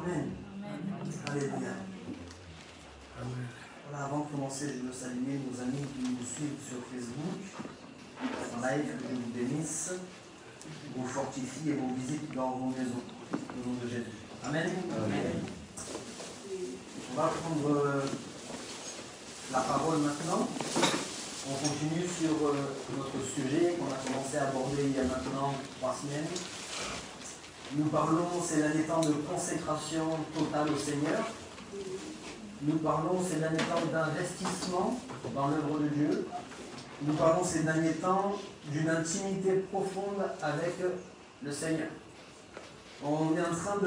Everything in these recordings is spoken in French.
Amen. Alléluia. Voilà, avant de commencer, je veux saluer nos amis qui nous suivent sur Facebook, en live, que Dieu vous bénisse, vous fortifie et vous visite dans vos maisons, au nom de Jésus. Amen. Amen. On va prendre la parole maintenant. On continue sur notre sujet qu'on a commencé à aborder il y a maintenant 3 semaines. Nous parlons ces derniers temps de consécration totale au Seigneur. Nous parlons ces derniers temps d'investissement dans l'œuvre de Dieu. Nous parlons ces derniers temps d'une intimité profonde avec le Seigneur. On est en train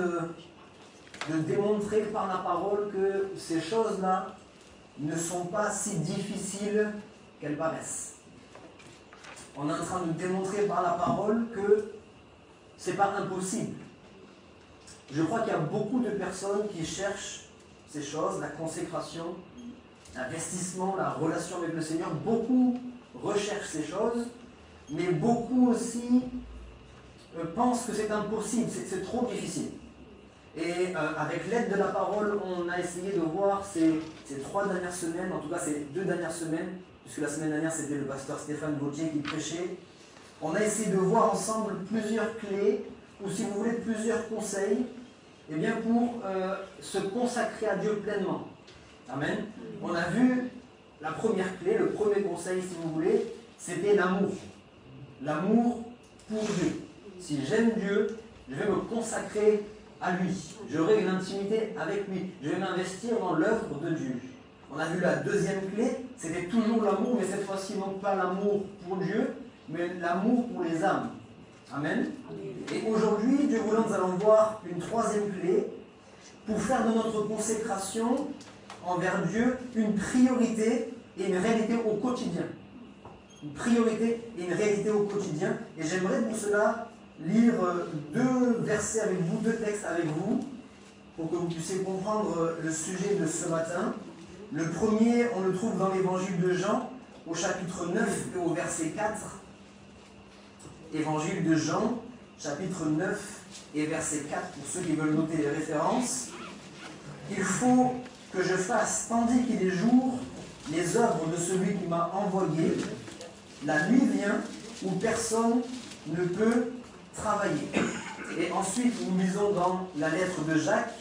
de démontrer par la parole que ces choses-là ne sont pas si difficiles qu'elles paraissent. On est en train de démontrer par la parole que ce n'est pas impossible. Je crois qu'il y a beaucoup de personnes qui cherchent ces choses, la consécration, l'investissement, la relation avec le Seigneur. Beaucoup recherchent ces choses, mais beaucoup aussi pensent que c'est impossible, c'est trop difficile. Et avec l'aide de la parole, on a essayé de voir ces 3 dernières semaines, en tout cas ces 2 dernières semaines, puisque la semaine dernière c'était le pasteur Stéphane Vautier qui prêchait. On a essayé de voir ensemble plusieurs clés, ou si vous voulez plusieurs conseils, eh bien pour se consacrer à Dieu pleinement. Amen. On a vu la première clé, le premier conseil si vous voulez, c'était l'amour. L'amour pour Dieu. Si j'aime Dieu, je vais me consacrer à lui. J'aurai une intimité avec lui. Je vais m'investir dans l'œuvre de Dieu. On a vu la deuxième clé, c'était toujours l'amour, mais cette fois-ci non pas l'amour pour Dieu, mais l'amour pour les âmes. Amen. Et aujourd'hui, Dieu voulant, nous allons voir une 3e clé pour faire de notre consécration envers Dieu une priorité et une réalité au quotidien. Une priorité et une réalité au quotidien. Et j'aimerais pour cela lire 2 versets avec vous, 2 textes avec vous, pour que vous puissiez comprendre le sujet de ce matin. Le premier, on le trouve dans l'évangile de Jean, au chapitre 9 et au verset 4. Évangile de Jean, chapitre 9 et verset 4, pour ceux qui veulent noter les références. Il faut que je fasse, tandis qu'il est jour, les œuvres de celui qui m'a envoyé. La nuit vient où personne ne peut travailler. Et ensuite, nous lisons dans la lettre de Jacques,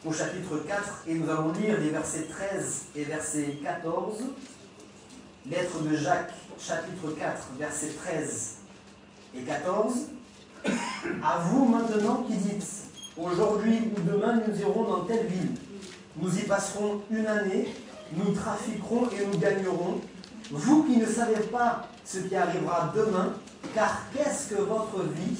au chapitre 4, et nous allons lire les versets 13 et verset 14. Lettre de Jacques, chapitre 4, versets 13 et 14. À vous maintenant qui dites, aujourd'hui ou demain nous irons dans telle ville. Nous y passerons une année, nous trafiquerons et nous gagnerons. Vous qui ne savez pas ce qui arrivera demain, car qu'est-ce que votre vie?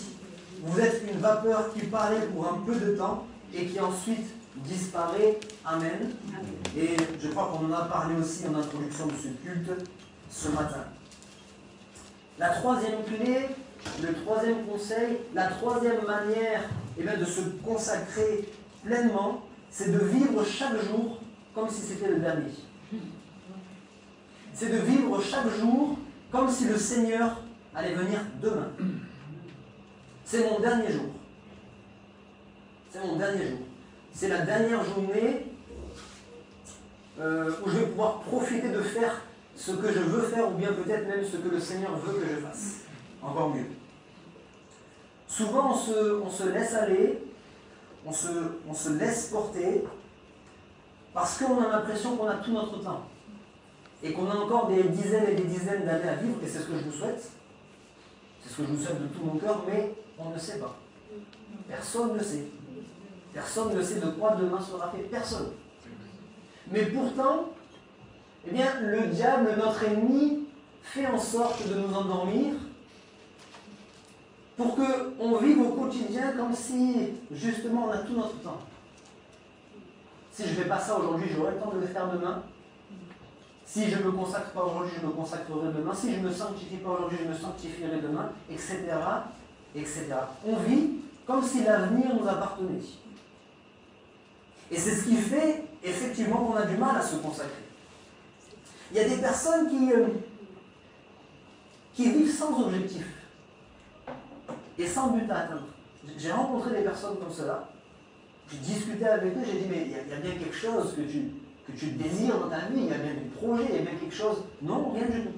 Vous êtes une vapeur qui paraît pour un peu de temps et qui ensuite disparaît. Amen. Et je crois qu'on en a parlé aussi en introduction de ce culte ce matin. La 3e clé, le 3e conseil, la 3e manière de se consacrer pleinement, c'est de vivre chaque jour comme si c'était le dernier. C'est de vivre chaque jour comme si le Seigneur allait venir demain. C'est mon dernier jour. C'est mon dernier jour. C'est la dernière journée où je vais pouvoir profiter de faire ce que je veux faire, ou bien peut-être même ce que le Seigneur veut que je fasse. Encore mieux. Souvent, on se laisse aller, on se laisse porter, parce qu'on a l'impression qu'on a tout notre temps. Et qu'on a encore des dizaines et des dizaines d'années à vivre, et c'est ce que je vous souhaite. C'est ce que je vous souhaite de tout mon cœur, mais on ne sait pas. Personne ne sait. Personne ne sait de quoi demain sera fait. Personne. Mais pourtant, eh bien, le diable, notre ennemi, fait en sorte de nous endormir pour qu'on vive au quotidien comme si, justement, on a tout notre temps. Si je ne fais pas ça aujourd'hui, j'aurai le temps de le faire demain. Si je ne me consacre pas aujourd'hui, je me consacrerai demain. Si je ne me sanctifie pas aujourd'hui, je me sanctifierai demain, etc., etc. On vit comme si l'avenir nous appartenait. Et c'est ce qui fait, effectivement, qu'on a du mal à se consacrer. Il y a des personnes qui vivent sans objectif et sans but à atteindre. J'ai rencontré des personnes comme cela. J'ai discuté avec eux, j'ai dit, mais il y a bien quelque chose que tu désires dans ta vie, il y a bien des projets, il y a bien quelque chose. Non, rien du tout.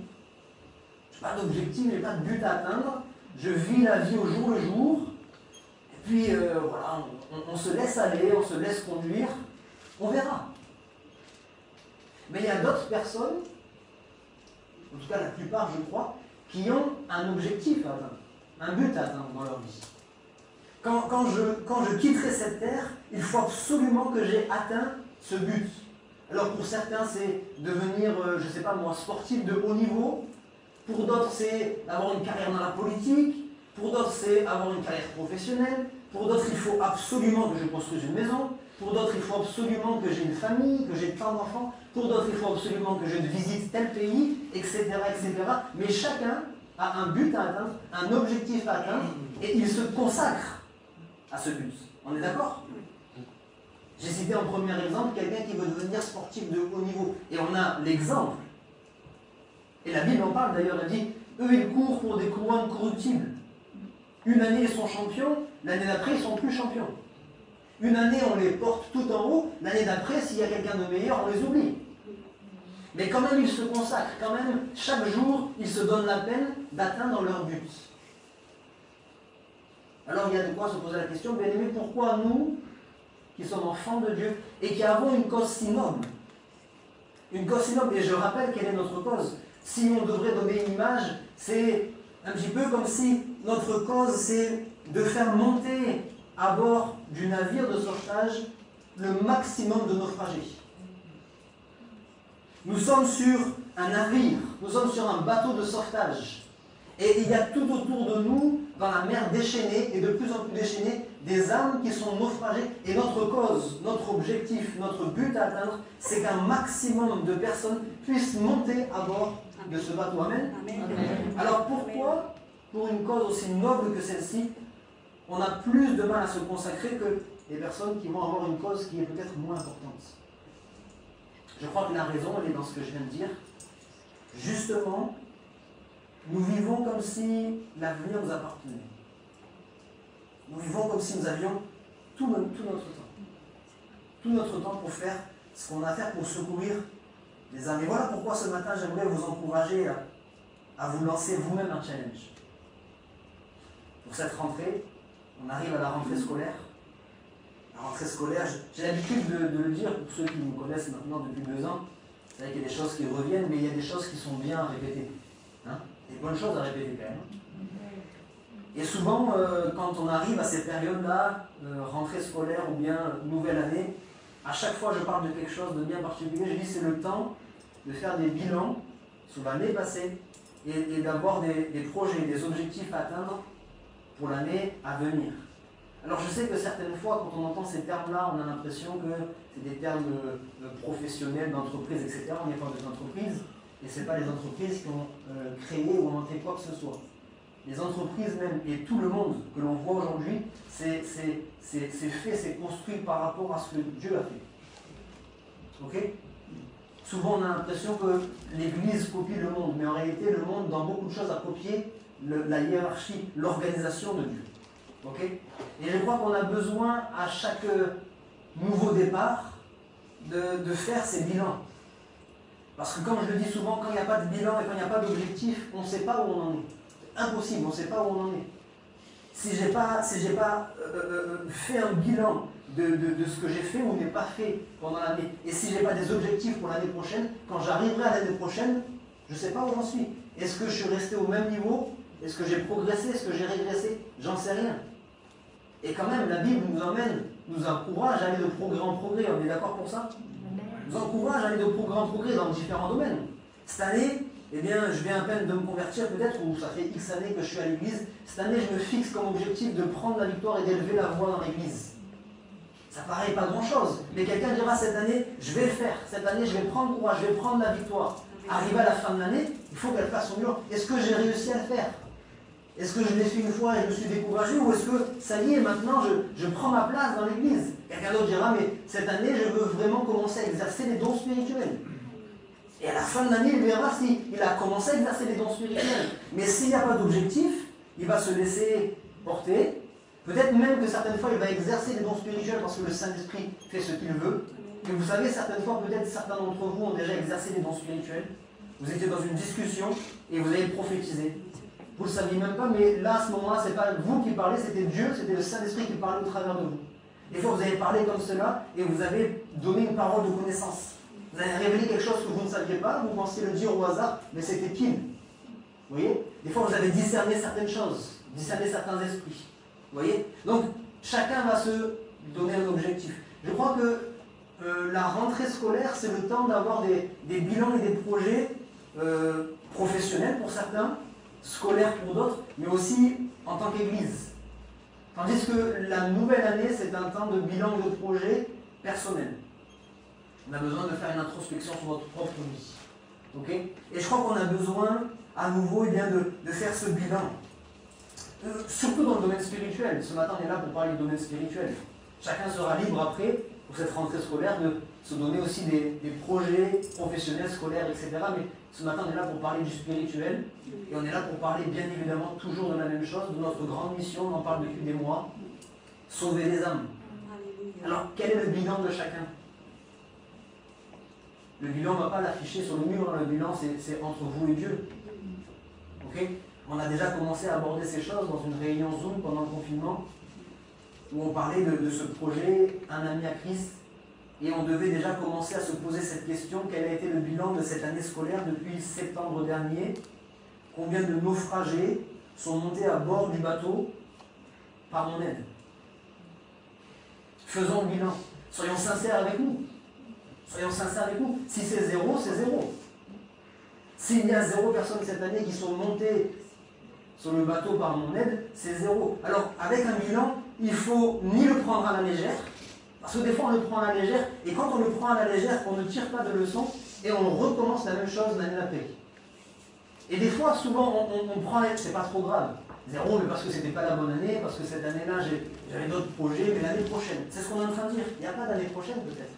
Je n'ai pas d'objectif, je n'ai pas de but à atteindre. Je vis la vie au jour le jour. Et puis, voilà, on se laisse aller, on se laisse conduire. On verra. Mais il y a d'autres personnes, en tout cas la plupart, je crois, qui ont un objectif à atteindre, un but à atteindre dans leur vie. Quand je quitterai cette terre, il faut absolument que j'ai atteint ce but. Alors pour certains, c'est devenir, je ne sais pas moi, sportif de haut niveau. Pour d'autres, c'est avoir une carrière dans la politique. Pour d'autres, c'est avoir une carrière professionnelle. Pour d'autres, il faut absolument que je construise une maison. Pour d'autres, il faut absolument que j'ai une famille, que j'ai plein d'enfants. Pour d'autres, il faut absolument que je visite tel pays, etc., etc. Mais chacun a un but à atteindre, un objectif à atteindre, et il se consacre à ce but. On est d'accord? J'ai cité en premier exemple quelqu'un qui veut devenir sportif de haut niveau. Et on a l'exemple. Et la Bible en parle d'ailleurs, elle dit, eux ils courent pour des couronnes corruptibles. Une année ils sont champions, l'année d'après ils sont plus champions. Une année on les porte tout en haut, l'année d'après s'il y a quelqu'un de meilleur on les oublie. Mais quand même ils se consacrent, quand même chaque jour ils se donnent la peine d'atteindre leur but. Alors il y a de quoi se poser la question, bien aimé, pourquoi nous, qui sommes enfants de Dieu et qui avons une cause si noble, et je rappelle quelle est notre cause. Si on devrait donner une image, c'est un petit peu comme si notre cause c'est de faire monter à bord du navire de sauvetage le maximum de naufragés. Nous sommes sur un navire, nous sommes sur un bateau de sauvetage. Et il y a tout autour de nous, dans la mer déchaînée, et de plus en plus déchaînée, des âmes qui sont naufragées. Et notre cause, notre objectif, notre but à atteindre, c'est qu'un maximum de personnes puissent monter à bord de ce bateau. Amen. Alors pourquoi, pour une cause aussi noble que celle-ci, on a plus de mal à se consacrer que les personnes qui vont avoir une cause qui est peut-être moins importante? Je crois que la raison, elle est dans ce que je viens de dire. Justement, nous vivons comme si l'avenir nous appartenait. Nous vivons comme si nous avions tout notre temps. Tout notre temps pour faire ce qu'on a à faire pour secourir les âmes. Et voilà pourquoi ce matin, j'aimerais vous encourager à vous lancer vous-même un challenge. Pour cette rentrée, on arrive à la rentrée scolaire. La rentrée scolaire, j'ai l'habitude de le dire pour ceux qui me connaissent maintenant depuis 2 ans. C'est vrai qu'il y a des choses qui reviennent, mais il y a des choses qui sont bien répétées. Hein? Des bonnes choses à répéter quand même. Et souvent, quand on arrive à ces périodes-là, rentrée scolaire ou bien nouvelle année, à chaque fois je parle de quelque chose de bien particulier, je dis c'est le temps de faire des bilans sur l'année passée et d'avoir des projets, des objectifs à atteindre pour l'année à venir. Alors je sais que certaines fois, quand on entend ces termes-là, on a l'impression que c'est des termes professionnels, d'entreprise, etc. On n'est pas des entreprises, et ce n'est pas les entreprises qui ont créé ou inventé quoi que ce soit. Les entreprises même, et tout le monde que l'on voit aujourd'hui, c'est fait, c'est construit par rapport à ce que Dieu a fait. Ok? Souvent on a l'impression que l'Église copie le monde, mais en réalité le monde, dans beaucoup de choses, a copié la hiérarchie, l'organisation de Dieu. Okay? Et je crois qu'on a besoin à chaque nouveau départ de faire ces bilans. Parce que comme je le dis souvent, quand il n'y a pas de bilan et quand il n'y a pas d'objectif, on ne sait pas où on en est. C'est impossible, on ne sait pas où on en est. Si je n'ai pas fait un bilan de ce que j'ai fait ou n'ai pas fait pendant l'année, et si je n'ai pas des objectifs pour l'année prochaine, quand j'arriverai à l'année prochaine, je ne sais pas où j'en suis. Est-ce que je suis resté au même niveau? Est-ce que j'ai progressé? Est-ce que j'ai régressé? J'en sais rien. Et quand même, la Bible nous encourage à aller de progrès en progrès. On est d'accord pour ça? Nous encourage à aller de progrès en progrès dans différents domaines. Cette année, eh bien, je viens à peine de me convertir peut-être, ou ça fait X années que je suis à l'église. Cette année, je me fixe comme objectif de prendre la victoire et d'élever la voix dans l'église. Ça paraît pas grand-chose, mais quelqu'un dira cette année, je vais le faire. Cette année, je vais prendre courage, je vais prendre la victoire. Arrivé à la fin de l'année, il faut qu'elle fasse son mur. Est-ce que j'ai réussi à le faire? Est-ce que je l'ai fait une fois et je me suis découragé, ou est-ce que ça y est, maintenant je prends ma place dans l'église? Quelqu'un d'autre dira, mais cette année, je veux vraiment commencer à exercer les dons spirituels. Et à la fin de l'année, il verra s'il a commencé à exercer les dons spirituels. Mais s'il n'y a pas d'objectif, il va se laisser porter Peut-être même que certaines fois, il va exercer des dons spirituels parce que le Saint-Esprit fait ce qu'il veut. Et vous savez, certaines fois, peut-être certains d'entre vous ont déjà exercé des dons spirituels. Vous étiez dans une discussion et vous avez prophétisé. Vous ne le saviez même pas, mais là, à ce moment-là, ce n'est pas vous qui parlez, c'était Dieu, c'était le Saint-Esprit qui parlait au travers de vous. Des fois, vous avez parlé comme cela et vous avez donné une parole de connaissance. Vous avez révélé quelque chose que vous ne saviez pas, vous pensiez le dire au hasard, mais c'était qui? Vous voyez? Des fois, vous avez discerné certaines choses, discerné certains esprits. Vous voyez? Donc, chacun va se donner un objectif. Je crois que la rentrée scolaire, c'est le temps d'avoir des bilans et des projets professionnels pour certains, scolaires pour d'autres, mais aussi en tant qu'Église. Tandis que la nouvelle année, c'est un temps de bilan et de projet personnel. On a besoin de faire une introspection sur notre propre vie. Okay? Et je crois qu'on a besoin, à nouveau, de faire ce bilan. Surtout dans le domaine spirituel. Ce matin, on est là pour parler du domaine spirituel. Chacun sera libre après, pour cette rentrée scolaire, de se donner aussi des projets professionnels, scolaires, etc. Mais ce matin, on est là pour parler du spirituel. Et on est là pour parler, bien évidemment, toujours de la même chose, de notre grande mission, on en parle depuis des mois, sauver les âmes. Alors, quel est le bilan de chacun? Le bilan, on ne va pas l'afficher sur le mur, le bilan, c'est entre vous et Dieu. Ok? On a déjà commencé à aborder ces choses dans une réunion Zoom pendant le confinement, où on parlait de ce projet, un ami à Christ, et on devait déjà commencer à se poser cette question, quel a été le bilan de cette année scolaire depuis septembre dernier? Combien de naufragés sont montés à bord du bateau par mon aide? Faisons le bilan. Soyons sincères avec nous. Soyons sincères avec nous. Si c'est zéro, c'est zéro. S'il y a 0 personnes cette année qui sont montées sur le bateau par mon aide, c'est 0. Alors, avec un bilan, il ne faut ni le prendre à la légère, parce que des fois on le prend à la légère, et quand on le prend à la légère, on ne tire pas de leçon, et on recommence la même chose l'année d'après. Et des fois, souvent, on prend, c'est pas trop grave. 0, mais parce que c'était pas la bonne année, parce que cette année-là, j'avais d'autres projets, mais l'année prochaine. C'est ce qu'on est en train de dire. Il n'y a pas d'année prochaine, peut-être.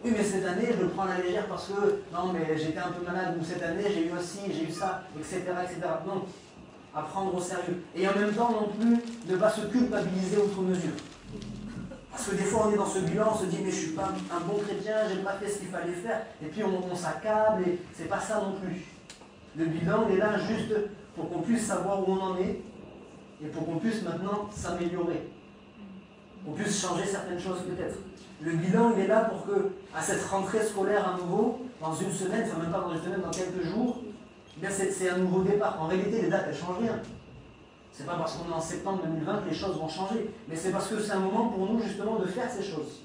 Oui, mais cette année, je le prends à la légère parce que, non, mais j'étais un peu malade, ou cette année, j'ai eu aussi, j'ai eu ça, etc., etc. Non, à prendre au sérieux. Et en même temps, non plus, ne pas se culpabiliser outre mesure. Parce que des fois, on est dans ce bilan, on se dit, mais je ne suis pas un bon chrétien, j'ai pas fait ce qu'il fallait faire, et puis on s'accable, et c'est pas ça non plus. Le bilan, il est là juste pour qu'on puisse savoir où on en est, et pour qu'on puisse maintenant s'améliorer. Qu'on puisse changer certaines choses peut-être. Le bilan, il est là pour que, à cette rentrée scolaire à nouveau, dans une semaine, enfin même pas dans une semaine, dans quelques jours, eh bien c'est un nouveau départ. En réalité, les dates, elles ne changent rien. C'est pas parce qu'on est en septembre 2020 que les choses vont changer, mais c'est parce que c'est un moment pour nous justement de faire ces choses.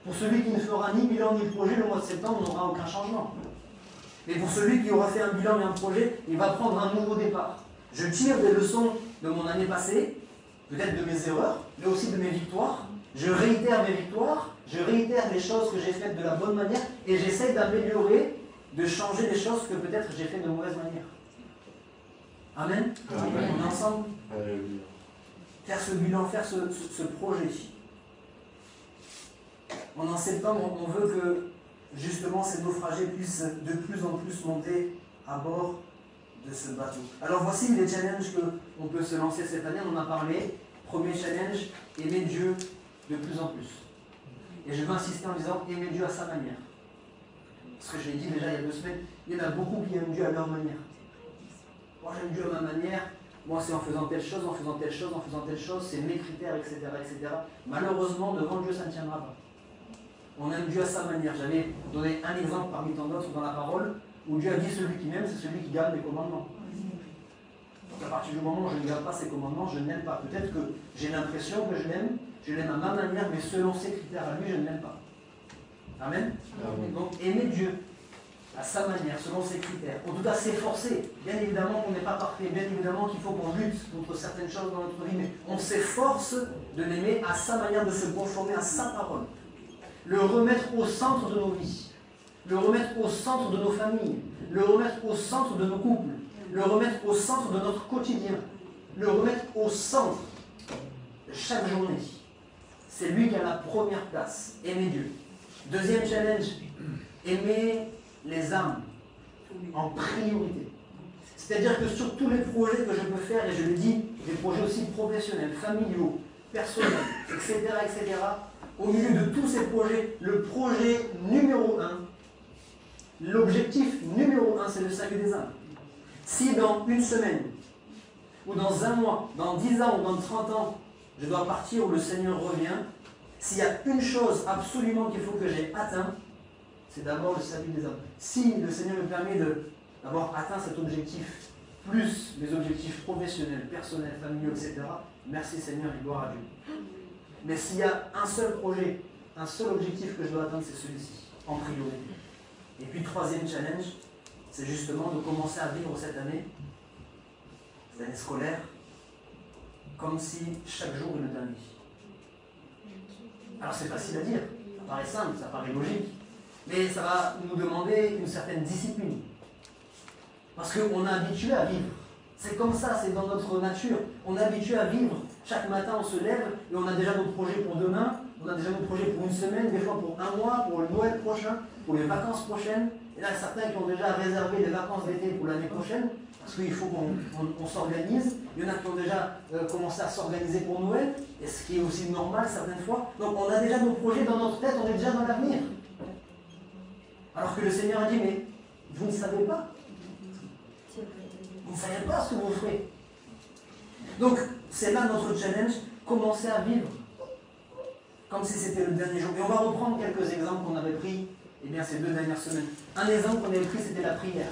Pour celui qui ne fera ni bilan ni projet, le mois de septembre n'aura aucun changement. Mais pour celui qui aura fait un bilan et un projet, il va prendre un nouveau départ. Je tire des leçons de mon année passée, peut-être de mes erreurs, mais aussi de mes victoires. Je réitère mes victoires, je réitère les choses que j'ai faites de la bonne manière et j'essaie d'améliorer, de changer les choses que peut-être j'ai fait de mauvaise manière. Amen. Amen. On est ensemble. Alléluia. Faire ce bilan, faire ce projet. En septembre, on veut que justement ces naufragés puissent de plus en plus monter à bord de ce bateau. Alors voici les challenges qu'on peut se lancer cette année. On en a parlé. Premier challenge, aimer Dieu de plus en plus. Et je veux insister en disant aimer Dieu à sa manière. Parce que je l'ai dit déjà il y a 2 semaines, il y en a beaucoup qui aiment Dieu à leur manière. Moi j'aime Dieu à ma manière, moi c'est en faisant telle chose, en faisant telle chose, en faisant telle chose, c'est mes critères, etc., etc. Malheureusement, devant Dieu, ça ne tiendra pas. On aime Dieu à sa manière. J'avais donné un exemple parmi tant d'autres dans la parole, où Dieu a dit celui qui m'aime, c'est celui qui garde mes commandements. Donc à partir du moment où je ne garde pas ses commandements, je ne l'aime pas. Peut-être que j'ai l'impression que je l'aime à ma manière, mais selon ses critères à lui, je ne l'aime pas. Amen. Amen. Donc aimer Dieu à sa manière, selon ses critères. En tout cas, s'efforcer. Bien évidemment qu'on n'est pas parfait, bien évidemment qu'il faut qu'on lutte contre certaines choses dans notre vie, mais on s'efforce de l'aimer à sa manière, de se conformer à sa parole. Le remettre au centre de nos vies, le remettre au centre de nos familles, le remettre au centre de nos couples, le remettre au centre de notre quotidien, le remettre au centre de chaque journée. C'est lui qui a la première place. Aimer Dieu. Deuxième challenge, aimer les âmes en priorité. C'est-à-dire que sur tous les projets que je peux faire, et je le dis, des projets aussi professionnels, familiaux, personnels, etc., au milieu de tous ces projets, le projet numéro 1, l'objectif numéro 1, c'est le salut des âmes. Si dans une semaine, ou dans un mois, dans 10 ans ou dans 30 ans, je dois partir où le Seigneur revient, s'il y a une chose absolument qu'il faut que j'ai atteint, c'est d'abord le salut des âmes. Si le Seigneur me permet d'avoir atteint cet objectif, plus les objectifs professionnels, personnels, familiaux, etc., merci Seigneur et gloire à Dieu. Mais s'il y a un seul projet, un seul objectif que je dois atteindre, c'est celui-ci, en priorité. Et puis, troisième challenge, c'est justement de commencer à vivre cette année scolaire, comme si chaque jour est le dernier. Alors c'est facile à dire, ça paraît simple, ça paraît logique, mais ça va nous demander une certaine discipline. Parce qu'on est habitué à vivre. C'est comme ça, c'est dans notre nature. On est habitué à vivre. Chaque matin, on se lève et on a déjà nos projets pour demain, on a déjà nos projets pour une semaine, des fois pour un mois, pour le Noël prochain, pour les vacances prochaines. Et là, certains qui ont déjà réservé les vacances d'été pour l'année prochaine, parce qu'il faut qu'on s'organise. Il y en a qui ont déjà commencé à s'organiser pour Noël, et ce qui est aussi normal certaines fois. Donc on a déjà nos projets dans notre tête, on est déjà dans l'avenir. Alors que le Seigneur a dit, mais vous ne savez pas. Vous ne savez pas ce que vous ferez. Donc c'est là notre challenge, commencer à vivre comme si c'était le dernier jour. Et on va reprendre quelques exemples qu'on avait pris ces 2 dernières semaines. Un exemple qu'on avait pris, c'était la prière.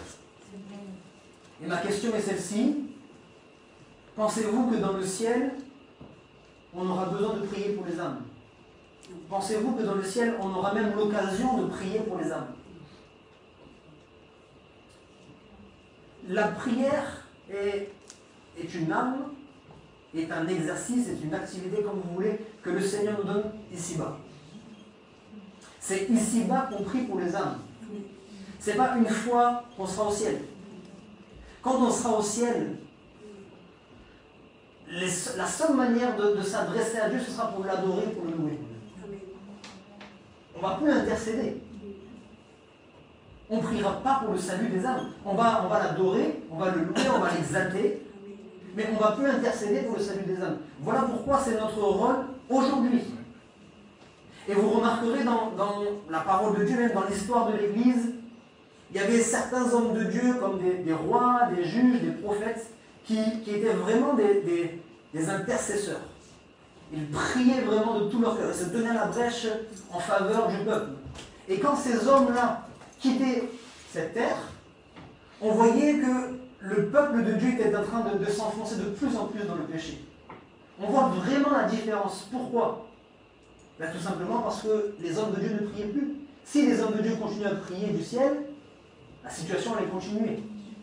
Et ma question est celle-ci. Pensez-vous que dans le ciel, on aura besoin de prier pour les âmes? Pensez-vous que dans le ciel, on aura même l'occasion de prier pour les âmes? La prière est une âme, est un exercice, est une activité, comme vous voulez, que le Seigneur nous donne ici-bas. C'est ici-bas qu'on prie pour les âmes. Ce n'est pas une fois qu'on sera au ciel. Quand on sera au ciel, la seule manière de s'adresser à Dieu, ce sera pour l'adorer, pour le louer. On ne va plus intercéder. On ne priera pas pour le salut des âmes. On va l'adorer, on va le louer, on va l'exalter, mais on ne va plus intercéder pour le salut des âmes. Voilà pourquoi c'est notre rôle aujourd'hui. Et vous remarquerez dans la parole de Dieu, même dans l'histoire de l'Église, il y avait certains hommes de Dieu, comme des rois, des juges, des prophètes, qui étaient vraiment des intercesseurs. Ils priaient vraiment de tout leur cœur, ils se tenaient la brèche en faveur du peuple. Et quand ces hommes-là quittaient cette terre, on voyait que le peuple de Dieu était en train de s'enfoncer de plus en plus dans le péché. On voit vraiment la différence. Pourquoi? Ben, tout simplement parce que les hommes de Dieu ne priaient plus. Si les hommes de Dieu continuaient à prier du ciel, la situation allait continuer.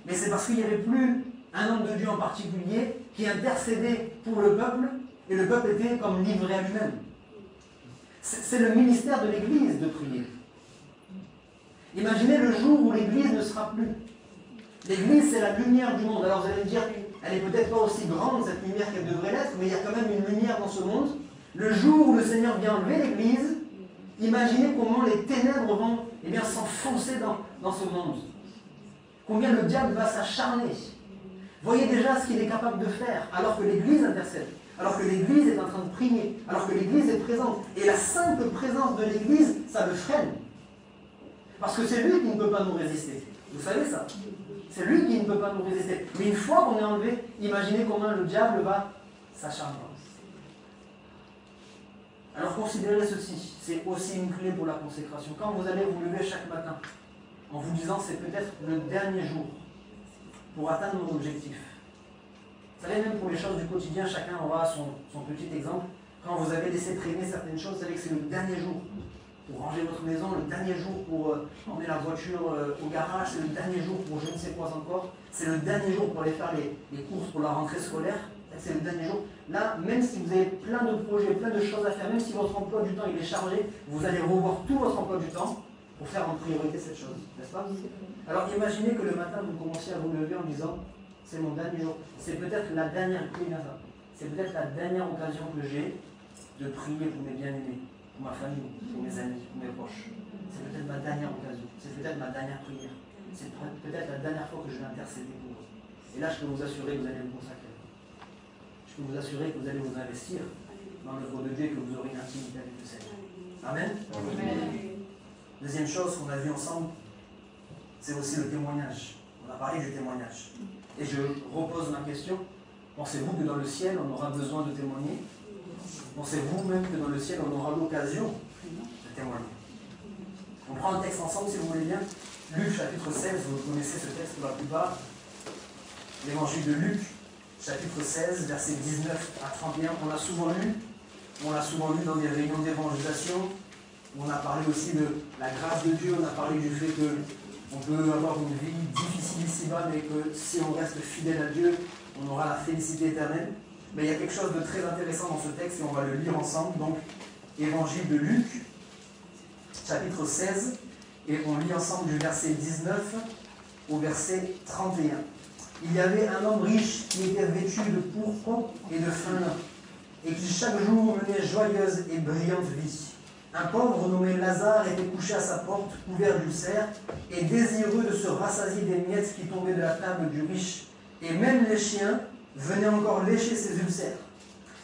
Mais c'est parce qu'il n'y avait plus un homme de Dieu en particulier qui intercédait pour le peuple, et le peuple était comme livré à lui-même. C'est le ministère de l'Église de prier. Imaginez le jour où l'Église ne sera plus. L'Église, c'est la lumière du monde. Alors vous allez me dire, elle n'est peut-être pas aussi grande, cette lumière, qu'elle devrait l'être, mais il y a quand même une lumière dans ce monde. Le jour où le Seigneur vient enlever l'Église, imaginez comment les ténèbres vont s'enfoncer dans ce monde. Combien le diable va s'acharner. Voyez déjà ce qu'il est capable de faire, alors que l'Église intercède, alors que l'Église est en train de prier, alors que l'Église est présente. Et la simple présence de l'Église, ça le freine. Parce que c'est lui qui ne peut pas nous résister. Vous savez ça? C'est lui qui ne peut pas nous résister. Mais une fois qu'on est enlevé, imaginez comment le diable va s'acharner. Alors considérez ceci, c'est aussi une clé pour la consécration. Quand vous allez vous lever chaque matin, en vous disant c'est peut-être le dernier jour pour atteindre mon objectif. Vous savez, même pour les choses du quotidien, chacun aura son petit exemple. Quand vous avez laissé traîner certaines choses, vous savez que c'est le dernier jour pour ranger votre maison, le dernier jour pour emmener la voiture au garage, c'est le dernier jour pour je ne sais quoi encore, c'est le dernier jour pour aller faire les courses pour la rentrée scolaire, c'est le dernier jour. Là, même si vous avez plein de projets, plein de choses à faire, même si votre emploi du temps il est chargé, vous allez revoir tout votre emploi du temps pour faire en priorité cette chose, n'est-ce pas? Alors imaginez que le matin vous commenciez à vous lever en disant c'est mon dernier jour, c'est peut-être la dernière c'est peut-être la dernière occasion que j'ai de prier pour mes bien-aimés, pour ma famille, pour mes amis, pour mes proches. C'est peut-être ma dernière occasion, c'est peut-être ma dernière prière, c'est peut-être la dernière fois que je vais intercéder pour eux. Et là, je peux vous assurer que vous allez vous consacrer. Je peux vous assurer que vous allez vous investir dans l'œuvre de Dieu et que vous aurez une intimité avec le Seigneur. Amen. Amen. Deuxième chose qu'on a vue ensemble, c'est aussi le témoignage. On a parlé du témoignage. Et je repose ma question. Pensez-vous que dans le ciel, on aura besoin de témoigner? Pensez-vous même que dans le ciel, on aura l'occasion de témoigner? On prend un texte ensemble, si vous voulez bien. Luc, chapitre 16, vous connaissez ce texte pour la plupart. L'évangile de Luc, chapitre 16, versets 19 à 31. On l'a souvent lu dans des réunions d'évangélisation. On a parlé aussi de la grâce de Dieu. On a parlé du fait qu'on peut avoir une vie difficile ici-bas, mais que si on reste fidèle à Dieu, on aura la félicité éternelle. Mais il y a quelque chose de très intéressant dans ce texte et on va le lire ensemble. Donc, évangile de Luc, chapitre 16, et on lit ensemble du verset 19 au verset 31. Il y avait un homme riche qui était vêtu de pourpre et de fin lin, et qui chaque jour menait joyeuse et brillante vie. Un pauvre nommé Lazare était couché à sa porte, couvert d'ulcères, et désireux de se rassasier des miettes qui tombaient de la table du riche. Et même les chiens venaient encore lécher ses ulcères.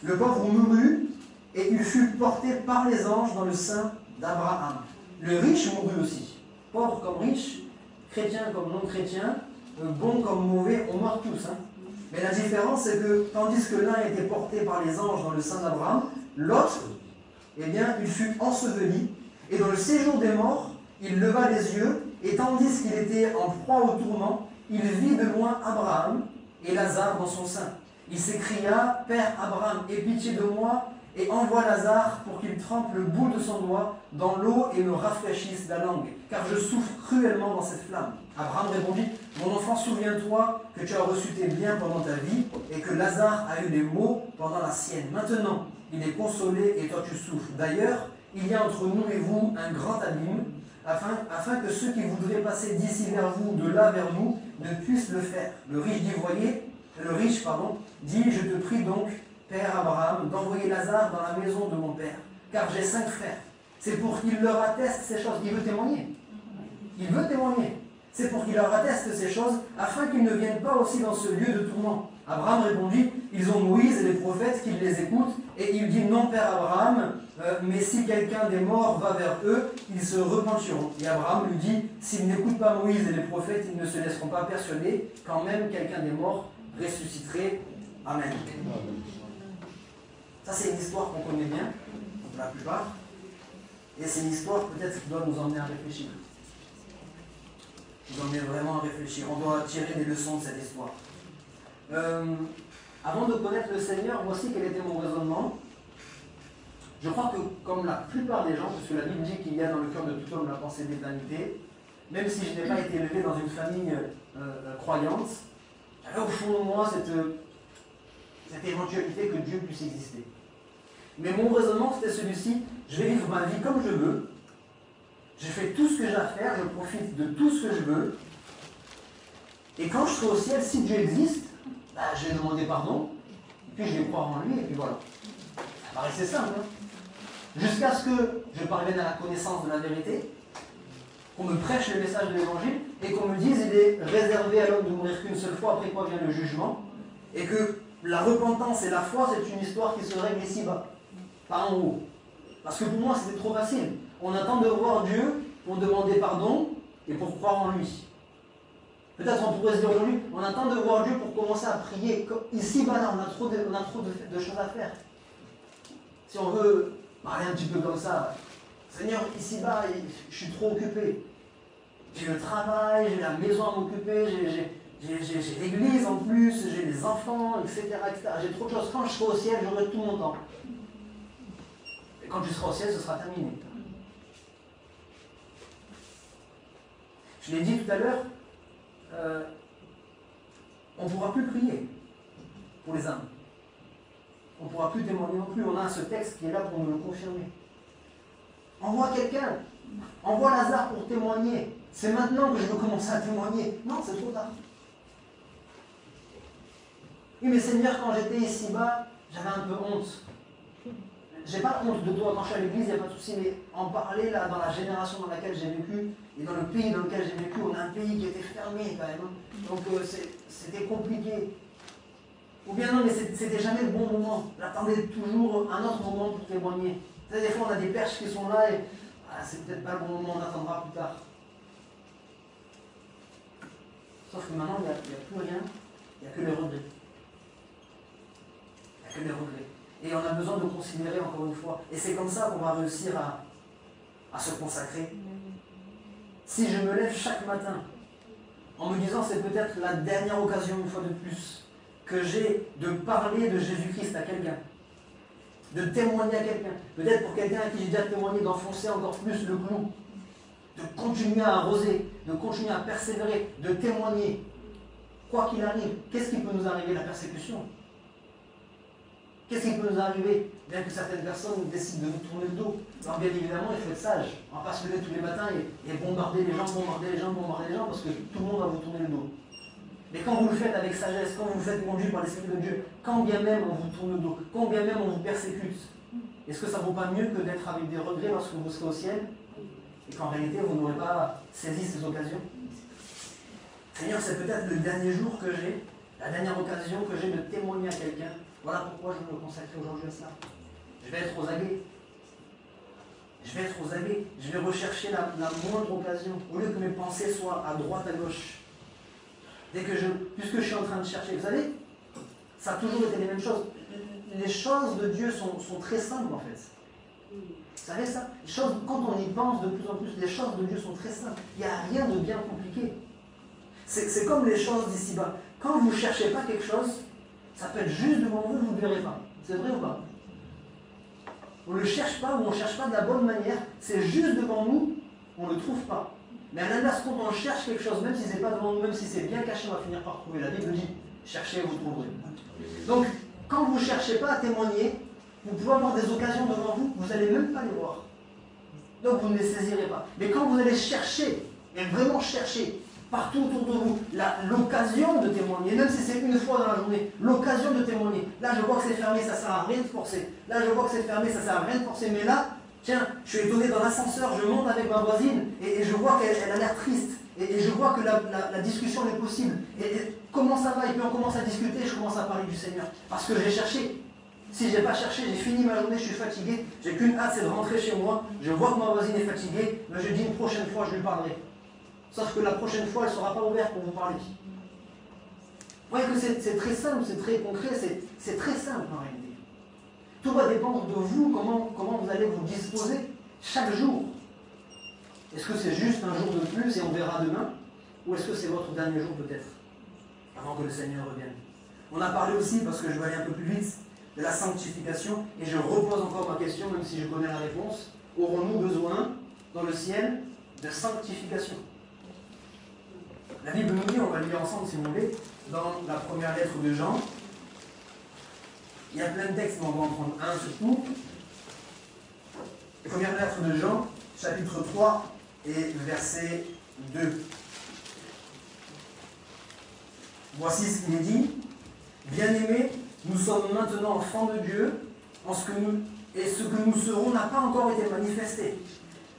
Le pauvre mourut, et il fut porté par les anges dans le sein d'Abraham. Le riche mourut aussi. Pauvre comme riche, chrétien comme non chrétien, bon comme mauvais, on meurt tous. Mais la différence, c'est que tandis que l'un était porté par les anges dans le sein d'Abraham, l'autre, eh bien, il fut enseveli, et dans le séjour des morts, il leva les yeux, et tandis qu'il était en proie au tourment, il vit de loin Abraham et Lazare dans son sein. Il s'écria, « Père Abraham, aie pitié de moi, et envoie Lazare pour qu'il trempe le bout de son doigt dans l'eau et me rafraîchisse la langue, car je souffre cruellement dans cette flamme. » Abraham répondit, « Mon enfant, souviens-toi que tu as reçu tes biens pendant ta vie, et que Lazare a eu des maux pendant la sienne. Maintenant, il est consolé et toi tu souffres. D'ailleurs, il y a entre nous et vous un grand abîme, afin que ceux qui voudraient passer d'ici vers vous, de là vers nous, ne puissent le faire. Le riche dit, je te prie donc, Père Abraham, d'envoyer Lazare dans la maison de mon père, car j'ai 5 frères. C'est pour qu'il leur atteste ces choses. » Il veut témoigner. Il veut témoigner. C'est pour qu'il leur atteste ces choses, afin qu'ils ne viennent pas aussi dans ce lieu de tourment. Abraham répondit, ils ont Moïse et les prophètes qu'ils les écoutent, et il dit, non, Père Abraham, mais si quelqu'un des morts va vers eux, ils se repentiront. Et Abraham lui dit, s'ils n'écoutent pas Moïse et les prophètes, ils ne se laisseront pas persuader, quand même quelqu'un des morts ressusciterait. Amen. Ça, c'est une histoire qu'on connaît bien, pour la plupart, et c'est une histoire peut-être qui doit nous emmener à réfléchir. Nous emmener vraiment à réfléchir. On doit tirer des leçons de cette histoire. Avant de connaître le Seigneur, voici quel était mon raisonnement. Je crois que, comme la plupart des gens, parce que la Bible dit qu'il y a dans le cœur de tout homme la pensée d'éternité, même si je n'ai pas été élevé dans une famille croyante, j'avais au fond de moi cette éventualité que Dieu puisse exister. Mais mon raisonnement, c'était celui-ci, je vais vivre ma vie comme je veux, je fais tout ce que j'ai à faire, je profite de tout ce que je veux, et quand je serai au ciel, si Dieu existe, je vais demander pardon, et puis je vais croire en lui, et puis voilà. Ça paraissait simple, jusqu'à ce que je parvienne à la connaissance de la vérité, qu'on me prêche le message de l'évangile, et qu'on me dise il est réservé à l'homme de mourir qu'une seule fois, après quoi vient le jugement, et que la repentance et la foi, c'est une histoire qui se règle ici-bas, pas en haut. Parce que pour moi, c'était trop facile. On attend de voir Dieu pour demander pardon et pour croire en lui. Peut-être on pourrait se dire aujourd'hui, on attend de voir Dieu pour commencer à prier. Ici-bas, là, on a trop de choses à faire. Si on veut parler un petit peu comme ça, Seigneur, ici-bas, je suis trop occupé. J'ai le travail, j'ai la maison à m'occuper, j'ai l'église en plus, j'ai les enfants, etc. J'ai trop de choses. Quand je serai au ciel, j'aurai tout mon temps. Et quand tu seras au ciel, ce sera terminé. Je l'ai dit tout à l'heure, on ne pourra plus prier pour les âmes. On ne pourra plus témoigner non plus. On a ce texte qui est là pour nous le confirmer. Envoie quelqu'un. Envoie Lazare pour témoigner. C'est maintenant que je veux commencer à témoigner. Non, c'est trop tard. Oui, mais Seigneur, quand j'étais ici-bas, j'avais un peu honte. j'ai pas honte de toi quand je suis à l'église, il n'y a pas de souci, mais en parler là, dans la génération dans laquelle j'ai vécu, et dans le pays dans lequel j'ai vécu, on a un pays qui était fermé quand même. Donc c'était compliqué. Ou bien non, mais c'était jamais le bon moment. J'attendais toujours un autre moment pour témoigner. Tu sais, des fois on a des perches qui sont là et c'est peut-être pas le bon moment, on attendra plus tard. Sauf que maintenant, il n'y a plus rien, il n'y a que les regrets. Il n'y a que les regrets. Et on a besoin de considérer encore une fois. Et c'est comme ça qu'on va réussir à se consacrer. Si je me lève chaque matin en me disant c'est peut-être la dernière occasion, une fois de plus, que j'ai de parler de Jésus-Christ à quelqu'un, de témoigner à quelqu'un, peut-être pour quelqu'un à qui j'ai déjà témoigné, d'enfoncer encore plus le clou, de continuer à arroser, de continuer à persévérer, de témoigner, quoi qu'il arrive. Qu'est-ce qui peut nous arriver? La persécution. Qu'est-ce qui peut nous arriver? Bien que certaines personnes décident de nous tourner le dos. Alors bien évidemment, il faut être sage. On ne va pas se lever tous les matins et bombarder les gens, parce que tout le monde va vous tourner le dos. Mais quand vous le faites avec sagesse, quand vous vous faites conduire par l'Esprit de Dieu, quand bien même on vous tourne le dos, quand bien même on vous persécute, est-ce que ça ne vaut pas mieux que d'être avec des regrets lorsque vous serez au ciel et qu'en réalité vous n'aurez pas saisi ces occasions? Seigneur, c'est peut-être le dernier jour que j'ai, la dernière occasion que j'ai de témoigner à quelqu'un. Voilà pourquoi je veux me consacrer aujourd'hui à cela. Je vais être aux aguets. Je vais être aux aguets. Je vais rechercher la moindre occasion. Au lieu que mes pensées soient à droite, à gauche. Puisque je suis en train de chercher, vous savez, ça a toujours été les mêmes choses. Les choses de Dieu sont très simples en fait. Vous savez ça? Quand on y pense de plus en plus, les choses de Dieu sont très simples. Il n'y a rien de bien compliqué. C'est comme les choses d'ici-bas. Quand vous ne cherchez pas quelque chose, ça peut être juste devant vous, vous ne le verrez pas. C'est vrai ou pas? On ne le cherche pas ou on ne cherche pas de la bonne manière. C'est juste devant nous, on ne le trouve pas. Mais à l'inverse, quand on cherche quelque chose, même si ce n'est pas devant nous, même si c'est bien caché, on va finir par trouver. La Bible dit, cherchez et vous trouverez. Donc, quand vous ne cherchez pas à témoigner, vous pouvez avoir des occasions devant vous, vous n'allez même pas les voir. Donc vous ne les saisirez pas. Mais quand vous allez chercher, et vraiment chercher, partout autour de vous, l'occasion de témoigner, même si c'est une fois dans la journée, l'occasion de témoigner. Là, je vois que c'est fermé, ça ne sert à rien de forcer. Là, je vois que c'est fermé, ça ne sert à rien de forcer. Mais là, tiens, je suis étonné dans l'ascenseur, je monte avec ma voisine et je vois qu'elle a l'air triste. Et je vois que la discussion est possible. Et comment ça va? Et puis on commence à discuter et je commence à parler du Seigneur. Parce que j'ai cherché. Si je n'ai pas cherché, j'ai fini ma journée, je suis fatigué. J'ai qu'une hâte, c'est de rentrer chez moi. Je vois que ma voisine est fatiguée, mais je dis une prochaine fois, je lui parlerai. Sauf que la prochaine fois, elle ne sera pas ouverte pour vous parler. Vous voyez que c'est très simple, c'est très concret, c'est très simple en réalité. Tout va dépendre de vous, comment vous allez vous disposer chaque jour. Est-ce que c'est juste un jour de plus et on verra demain? Ou est-ce que c'est votre dernier jour peut-être, avant que le Seigneur revienne? On a parlé aussi, parce que je vais aller un peu plus vite, de la sanctification, et je repose encore ma question, même si je connais la réponse. Aurons-nous besoin, dans le ciel, de sanctification? La Bible nous dit, on va le lire ensemble si vous voulez, dans la première lettre de Jean. Il y a plein de textes, mais on va en prendre un surtout. La première lettre de Jean, chapitre 3 et verset 2. Voici ce qu'il est dit. Bien-aimés, nous sommes maintenant enfants de Dieu, et ce que nous serons n'a pas encore été manifesté.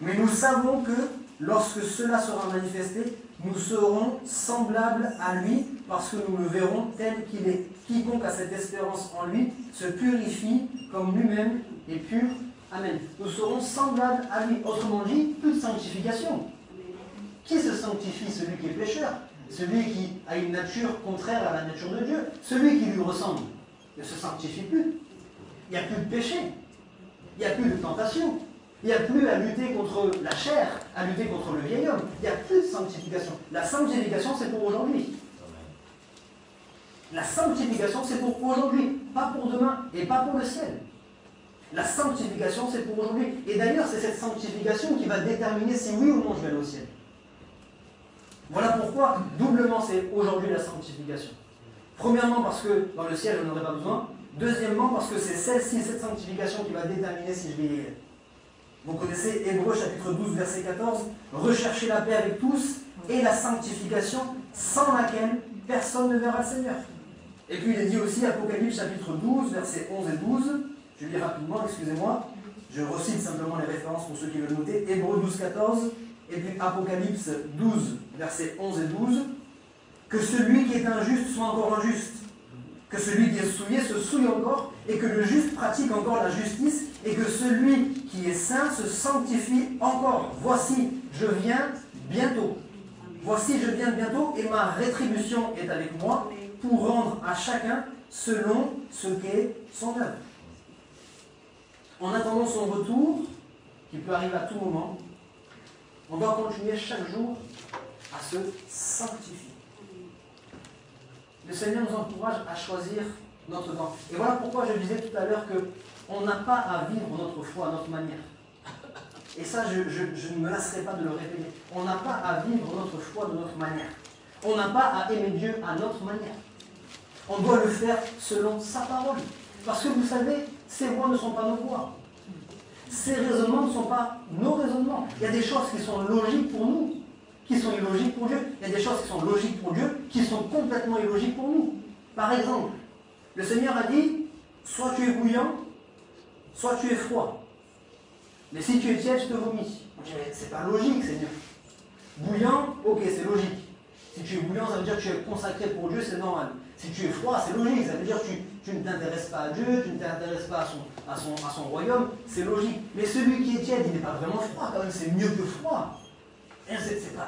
Mais nous savons que lorsque cela sera manifesté, nous serons semblables à lui, parce que nous le verrons tel qu'il est. Quiconque a cette espérance en lui se purifie comme lui-même est pur. Amen. Nous serons semblables à lui. Autrement dit, plus de sanctification. Qui se sanctifie? Celui qui est pécheur. Celui qui a une nature contraire à la nature de Dieu. Celui qui lui ressemble ne se sanctifie plus. Il n'y a plus de péché. Il n'y a plus de tentation. Il n'y a plus à lutter contre la chair, à lutter contre le vieil homme. Il n'y a plus de sanctification. La sanctification, c'est pour aujourd'hui. La sanctification, c'est pour aujourd'hui, pas pour demain et pas pour le ciel. La sanctification, c'est pour aujourd'hui. Et d'ailleurs, c'est cette sanctification qui va déterminer si oui ou non je vais aller au ciel. Voilà pourquoi, doublement, c'est aujourd'hui la sanctification. Premièrement, parce que dans le ciel, je n'en aurai pas besoin. Deuxièmement, parce que c'est celle-ci, cette sanctification, qui va déterminer si je vais y aller. Vous connaissez Hébreux chapitre 12, verset 14. Recherchez la paix avec tous et la sanctification sans laquelle personne ne verra le Seigneur. Et puis il est dit aussi, Apocalypse chapitre 12, versets 11 et 12. Je lis rapidement, excusez-moi. Je recite simplement les références pour ceux qui veulent noter. Hébreux 12, 14, et puis Apocalypse 12, versets 11 et 12. Que celui qui est injuste soit encore injuste. Que celui qui est souillé se souille encore, et que le juste pratique encore la justice, et que celui qui est saint se sanctifie encore. Voici, je viens bientôt. Voici, je viens bientôt, et ma rétribution est avec moi, pour rendre à chacun selon ce qu'est son œuvre. En attendant son retour, qui peut arriver à tout moment, on doit continuer chaque jour à se sanctifier. Le Seigneur nous encourage à choisir notre temps. Et voilà pourquoi je disais tout à l'heure qu'on n'a pas à vivre notre foi à notre manière. Et ça, je ne me lasserai pas de le répéter. On n'a pas à vivre notre foi de notre manière. On n'a pas à aimer Dieu à notre manière. On doit le faire selon sa parole. Parce que vous savez, ces voies ne sont pas nos voies. Ces raisonnements ne sont pas nos raisonnements. Il y a des choses qui sont logiques pour nous, qui sont illogiques pour Dieu. Il y a des choses qui sont logiques pour Dieu, qui sont complètement illogiques pour nous. Par exemple, le Seigneur a dit, soit tu es bouillant, soit tu es froid. Mais si tu es tiède, je te vomis. On dit, mais c'est pas logique, Seigneur. Bouillant, ok, c'est logique. Si tu es bouillant, ça veut dire que tu es consacré pour Dieu, c'est normal. Si tu es froid, c'est logique. Ça veut dire que tu ne t'intéresses pas à Dieu, tu ne t'intéresses pas à son royaume, c'est logique. Mais celui qui est tiède, il n'est pas vraiment froid, quand même, c'est mieux que froid.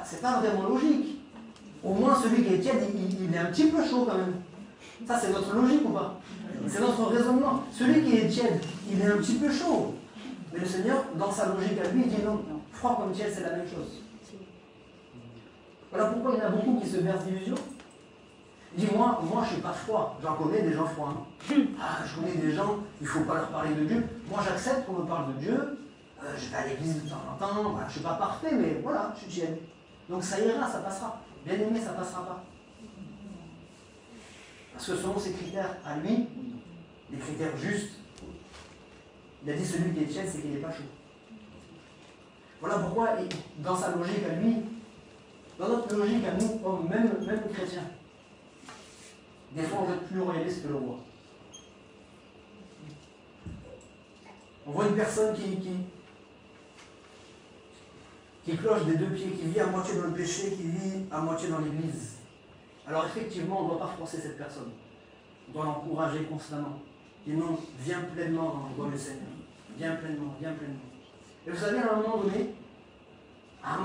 C'est pas vraiment logique. Au moins, celui qui est tiède, il est un petit peu chaud quand même. Ça, c'est notre logique ou pas? C'est notre raisonnement. Celui qui est tiède, il est un petit peu chaud. Mais le Seigneur, dans sa logique à lui, il dit non, froid comme tiède, c'est la même chose. Voilà pourquoi il y en a beaucoup qui se versent d'illusions. Il dit, moi je ne suis pas froid. J'en connais des gens froids. Hein. Ah, je connais des gens, il ne faut pas leur parler de Dieu. Moi, j'accepte qu'on me parle de Dieu. Je vais à l'église de temps en temps. Voilà, je ne suis pas parfait, mais voilà, je suis tiède. Donc ça ira, ça passera. Bien aimé, ça ne passera pas. Parce que selon ses critères à lui, les critères justes, il a dit celui qui est tiède, c'est qu'il n'est pas chaud. Voilà pourquoi, dans sa logique à lui, dans notre logique à nous, hommes, même chrétiens, des fois on veut être plus royaliste que le roi. On voit une personne qui cloche des deux pieds, qui vit à moitié dans le péché, qui vit à moitié dans l'église. Alors effectivement, on ne doit pas froisser cette personne. On doit l'encourager constamment. Et non, viens pleinement dans le voie du Seigneur. Viens pleinement, viens pleinement. Et vous savez, à un moment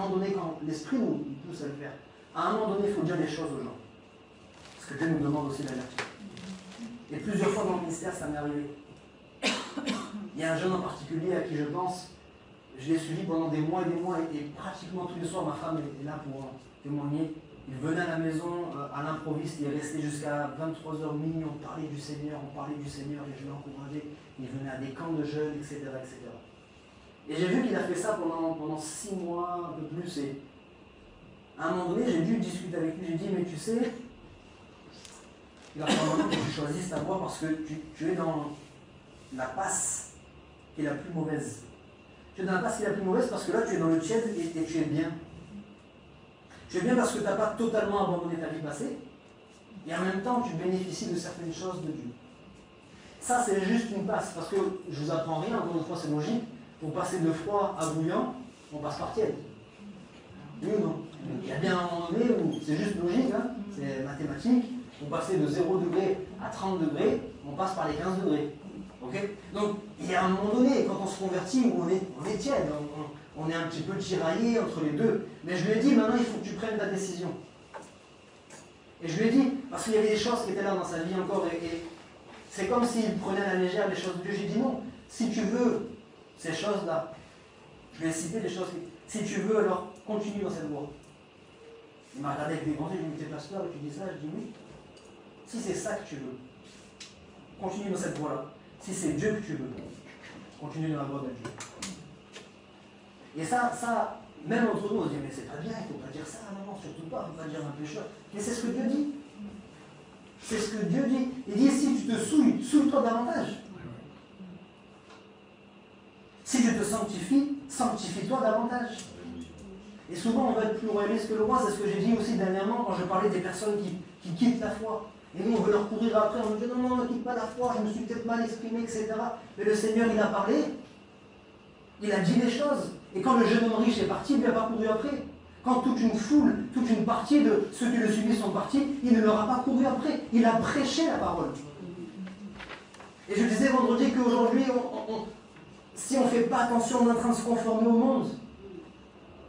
donné, quand l'Esprit nous pousse à le faire, à un moment donné, il faut dire des choses aux gens. Parce que Dieu nous demande aussi la vertu. Et plusieurs fois dans le ministère, ça m'est arrivé. Il y a un jeune en particulier à qui je pense, je l'ai suivi pendant des mois et pratiquement tous les soirs, ma femme est là pour témoigner. Il venait à la maison à l'improviste, il est resté jusqu'à 23h minuit, on parlait du Seigneur et je l'encourageais. Il venait à des camps de jeunes, etc. etc. Et j'ai vu qu'il a fait ça pendant 6 mois, un peu plus. Et à un moment donné, j'ai dû discuter avec lui. J'ai dit, mais tu sais, il va falloir maintenant que tu choisisses ta voie parce que tu es dans la passe qui est la plus mauvaise. Tu es dans la passe qui est la plus mauvaise parce que là, tu es dans le tiède et tu es bien. Tu es bien parce que tu n'as pas totalement abandonné ta vie passée et en même temps, tu bénéficies de certaines choses de Dieu. Ça, c'est juste une passe parce que je ne vous apprends rien, encore une fois, c'est logique. Pour passer de froid à bouillant, on passe par tiède. Oui ou non? Il y a bien un moment donné où c'est juste logique, hein, c'est mathématique. Pour passer de 0 degré à 30 degrés, on passe par les 15 degrés. Okay? Donc, il y a un moment donné, quand on se convertit, où on est tiède, on est un petit peu tiraillé entre les deux. Mais je lui ai dit, maintenant, il faut que tu prennes ta décision. Et je lui ai dit, parce qu'il y avait des choses qui étaient là dans sa vie encore, et c'est comme s'il prenait à la légère les choses de Dieu. J'ai dit non, si tu veux ces choses-là, je vais citer des choses, si tu veux, alors continue dans cette voie. Il m'a regardé avec des grands yeux, il m'a dit, t'es pasteur, et tu dis ça? Je dis oui. Si c'est ça que tu veux, continue dans cette voie-là. Si c'est Dieu que tu veux, continue dans la voie de Dieu. Et ça, même entre nous, on se dit, mais c'est pas bien, il ne faut pas dire ça, non, surtout pas, il ne faut pas dire un pécheur. Mais c'est ce que Dieu dit. C'est ce que Dieu dit. Il dit, si tu te souilles, souille-toi davantage. Si tu te sanctifies, sanctifie-toi davantage. Et souvent, on va être plus royaliste que le roi. C'est ce que j'ai dit aussi dernièrement quand je parlais des personnes qui quittent la foi. Et nous, on veut leur courir après, on nous dit non, ne quitte pas la foi, je me suis peut-être mal exprimé, etc. Mais le Seigneur, il a parlé, il a dit les choses. Et quand le jeune homme riche est parti, il ne lui a pas couru après. Quand toute une foule, toute une partie de ceux qui le suivaient sont partis, il ne leur a pas couru après. Il a prêché la parole. Et je disais vendredi qu'aujourd'hui, si on ne fait pas attention, on est en train de se conformer au monde.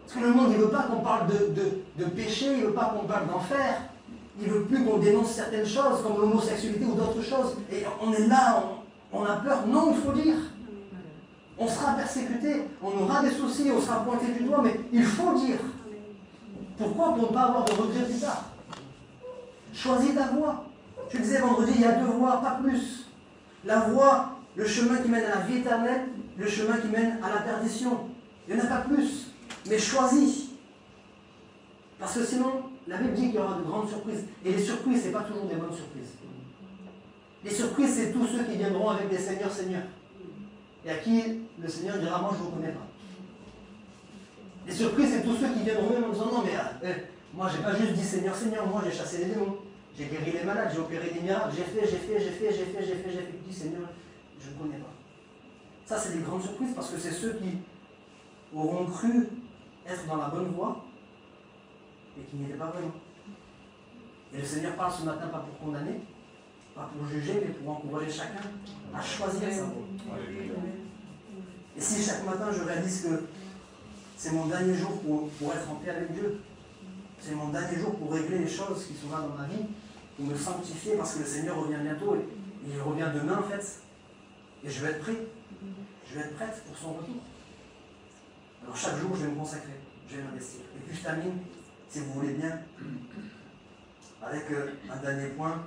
Parce que le monde, il ne veut pas qu'on parle de péché, il ne veut pas qu'on parle d'enfer. Il ne veut plus qu'on dénonce certaines choses, comme l'homosexualité ou d'autres choses. Et on est là, on a peur. Non, il faut dire. On sera persécuté, on aura des soucis, on sera pointé du doigt, mais il faut dire. Pourquoi? Pour ne pas avoir de regrets plus tard. Choisis ta voie. Je disais vendredi, il y a deux voies, pas plus. La voie, le chemin qui mène à la vie éternelle, le chemin qui mène à la perdition. Il n'y en a pas plus. Mais choisis. Parce que sinon, la Bible dit qu'il y aura de grandes surprises. Et les surprises, ce n'est pas toujours des bonnes surprises. Les surprises, c'est tous ceux qui viendront avec des Seigneurs, Seigneurs. Et à qui le Seigneur dira, moi je ne vous connais pas. Les surprises, c'est tous ceux qui viendront même en disant, non mais moi je n'ai pas juste dit Seigneur, Seigneur, moi j'ai chassé les démons, j'ai guéri les malades, j'ai opéré des miracles, j'ai fait. Tu dis Seigneur, je ne connais pas. Ça c'est des grandes surprises parce que c'est ceux qui auront cru être dans la bonne voie et qui n'y étaient pas vraiment. Et le Seigneur parle ce matin pas pour condamner, pas pour juger, mais pour encourager chacun à choisir sa voie. Et si chaque matin je réalise que c'est mon dernier jour pour être en paix avec Dieu, c'est mon dernier jour pour régler les choses qui sont là dans ma vie, pour me sanctifier parce que le Seigneur revient bientôt et il revient demain en fait. Et je vais être prêt, je vais être prête pour son retour. Alors chaque jour je vais me consacrer, je vais m'investir. Et puis je termine, si vous voulez bien, avec un dernier point,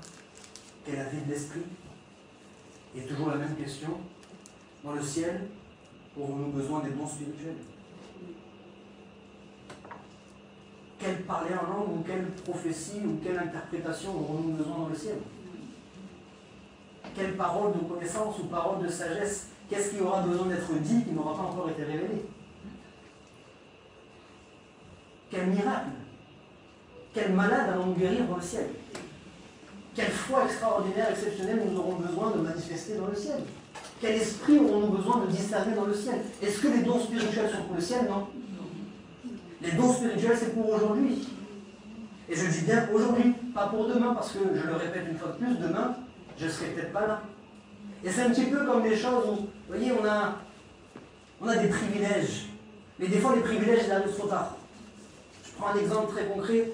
qui est la vie de l'esprit. Et toujours la même question, dans le ciel, aurons-nous besoin des dons spirituels? Quelle parler en langue, ou quelle prophétie, ou quelle interprétation aurons-nous besoin dans le ciel? Quelle parole de connaissance ou parole de sagesse? Qu'est-ce qui aura besoin d'être dit qui n'aura pas encore été révélé? Quel miracle? Quel malade allons-nous guérir dans le ciel? Quelle foi extraordinaire, exceptionnelle nous aurons besoin de manifester dans le ciel? Quel esprit aurons-nous besoin de discerner dans le ciel? Est-ce que les dons spirituels sont pour le ciel? Non. Les dons spirituels, c'est pour aujourd'hui. Et je dis bien aujourd'hui, pas pour demain, parce que, je le répète une fois de plus, demain, je ne serai peut-être pas là. Et c'est un petit peu comme les choses où, vous voyez, on a des privilèges. Mais des fois, les privilèges, ils arrivent trop tard. Je prends un exemple très concret.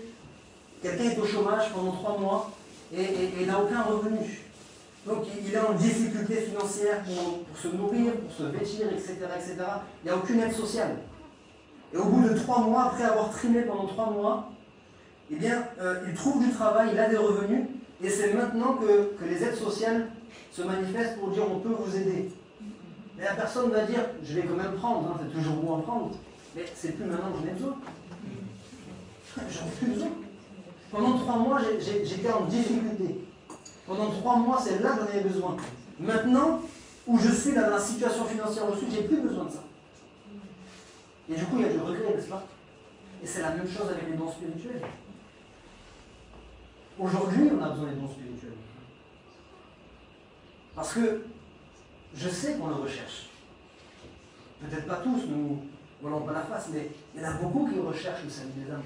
Quelqu'un est au chômage pendant 3 mois et il n'a aucun revenu. Donc il est en difficulté financière pour se nourrir, pour se vêtir, etc., etc. Il n'y a aucune aide sociale. Et au bout de 3 mois, après avoir trimé pendant 3 mois, eh bien, il trouve du travail, il a des revenus, et c'est maintenant que les aides sociales se manifestent pour dire on peut vous aider. Mais la personne va dire, je vais quand même prendre, hein, c'est toujours bon en prendre, mais c'est plus maintenant que j'en ai besoin. J'en ai plus besoin. Pendant 3 mois, j'étais en difficulté. Pendant 3 mois, c'est là que j'en avais besoin. Maintenant, où je suis dans la situation financière où je suis, j'ai plus besoin de ça. Et du coup, il y a du regret, n'est-ce pas? Et c'est la même chose avec les dons spirituels. Aujourd'hui, on a besoin des dons spirituels. Parce que je sais qu'on le recherche. Peut-être pas tous, nous volons pas la face, mais il y en a beaucoup qui recherchent le salut des âmes.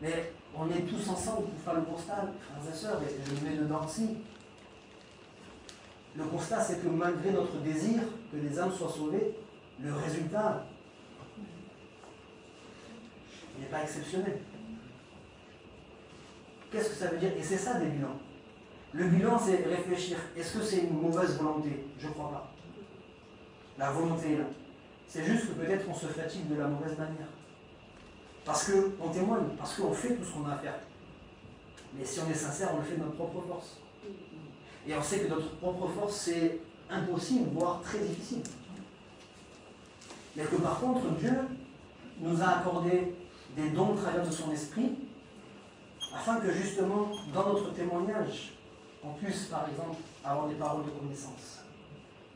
Mais on est tous ensemble pour faire le constat, frères et sœurs, et je me mets dedans aussi. Le constat, c'est que malgré notre désir que les âmes soient sauvées, le résultat n'est pas exceptionnel. Qu'est-ce que ça veut dire? Et c'est ça des bilans. Le bilan, c'est réfléchir. Est-ce que c'est une mauvaise volonté? Je ne crois pas. La volonté est là. C'est juste que peut-être on se fatigue de la mauvaise manière. Parce qu'on témoigne, parce qu'on fait tout ce qu'on a à faire. Mais si on est sincère, on le fait de notre propre force. Et on sait que notre propre force, c'est impossible, voire très difficile. Mais que par contre, Dieu nous a accordé des dons au travers de son esprit, afin que justement, dans notre témoignage, on puisse, par exemple, avoir des paroles de connaissance.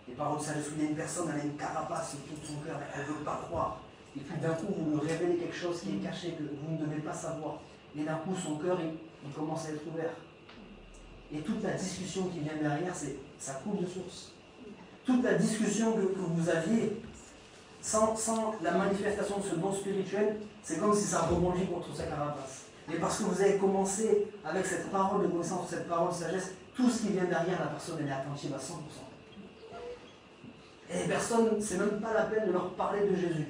Des paroles de sagesse. Il y a une personne, elle a une carapace autour de son cœur, elle ne veut pas croire. Et puis d'un coup, vous lui révélez quelque chose qui est caché, que vous ne devez pas savoir. Et d'un coup, son cœur, il commence à être ouvert. Et toute la discussion qui vient derrière, ça coule de source. Toute la discussion que vous aviez, sans la manifestation de ce don spirituel, c'est comme si ça rebondit contre sa carapace. Et parce que vous avez commencé avec cette parole de connaissance, cette parole de sagesse, tout ce qui vient derrière, la personne elle est attentive à 100%. Et les personnes, c'est même pas la peine de leur parler de Jésus.